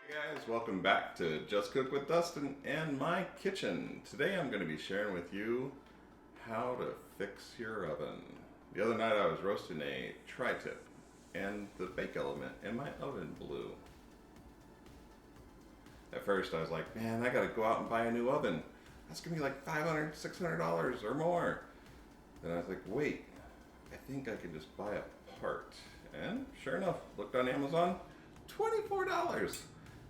Hey guys, welcome back to Just Cook with Dustin and my kitchen. Today I'm going to be sharing with you how to fix your oven. The other night I was roasting a tri-tip and the bake element in my oven blew. At first I was like, man, I gotta go out and buy a new oven. That's gonna be like $500, $600 or more. Then I was like, wait, I think I could just buy a part. And sure enough, looked on Amazon, $24.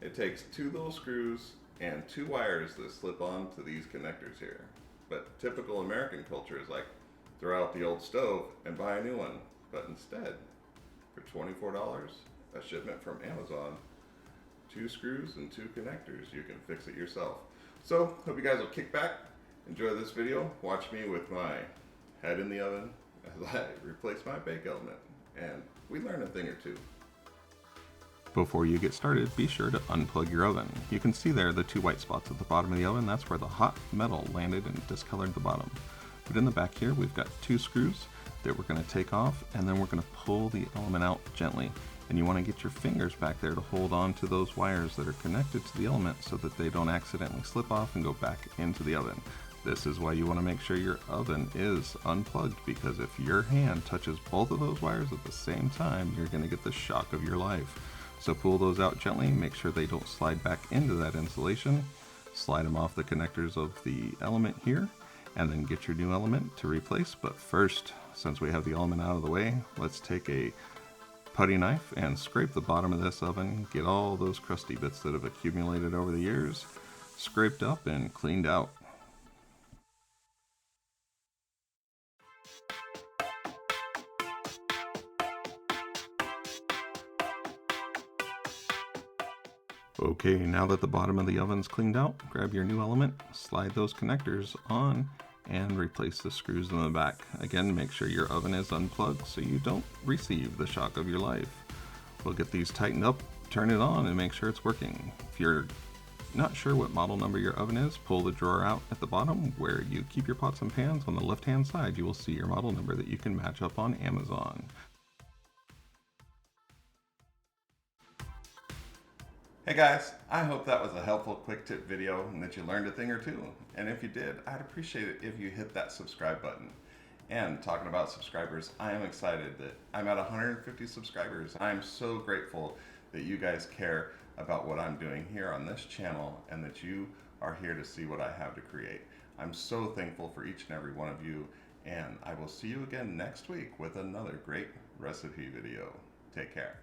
It takes two little screws and two wires that slip onto these connectors here. But typical American culture is like, throw out the old stove and buy a new one. But instead, for $24, a shipment from Amazon, two screws and two connectors, you can fix it yourself. So, hope you guys will kick back, enjoy this video, watch me with my head in the oven as I replace my bake element, and we learn a thing or two. Before you get started, be sure to unplug your oven. You can see there the two white spots at the bottom of the oven. That's where the hot metal landed and discolored the bottom. But in the back here, we've got two screws that we're going to take off, and then we're going to pull the element out gently. And you want to get your fingers back there to hold on to those wires that are connected to the element so that they don't accidentally slip off and go back into the oven. This is why you want to make sure your oven is unplugged, because if your hand touches both of those wires at the same time, you're going to get the shock of your life. So pull those out gently, make sure they don't slide back into that insulation, slide them off the connectors of the element here, and then get your new element to replace. But first, since we have the element out of the way, let's take a putty knife and scrape the bottom of this oven, get all those crusty bits that have accumulated over the years scraped up and cleaned out. Okay, now that the bottom of the oven's cleaned out, grab your new element, slide those connectors on, and replace the screws in the back. Again, make sure your oven is unplugged so you don't receive the shock of your life. We'll get these tightened up, turn it on, and make sure it's working. If you're not sure what model number your oven is, pull the drawer out at the bottom where you keep your pots and pans. On the left-hand side, you will see your model number that you can match up on Amazon. Hey guys, I hope that was a helpful quick tip video and that you learned a thing or two. And if you did, I'd appreciate it if you hit that subscribe button. And talking about subscribers, I am excited that I'm at 150 subscribers. I'm so grateful that you guys care about what I'm doing here on this channel and that you are here to see what I have to create. I'm so thankful for each and every one of you, and I will see you again next week with another great recipe video. Take care.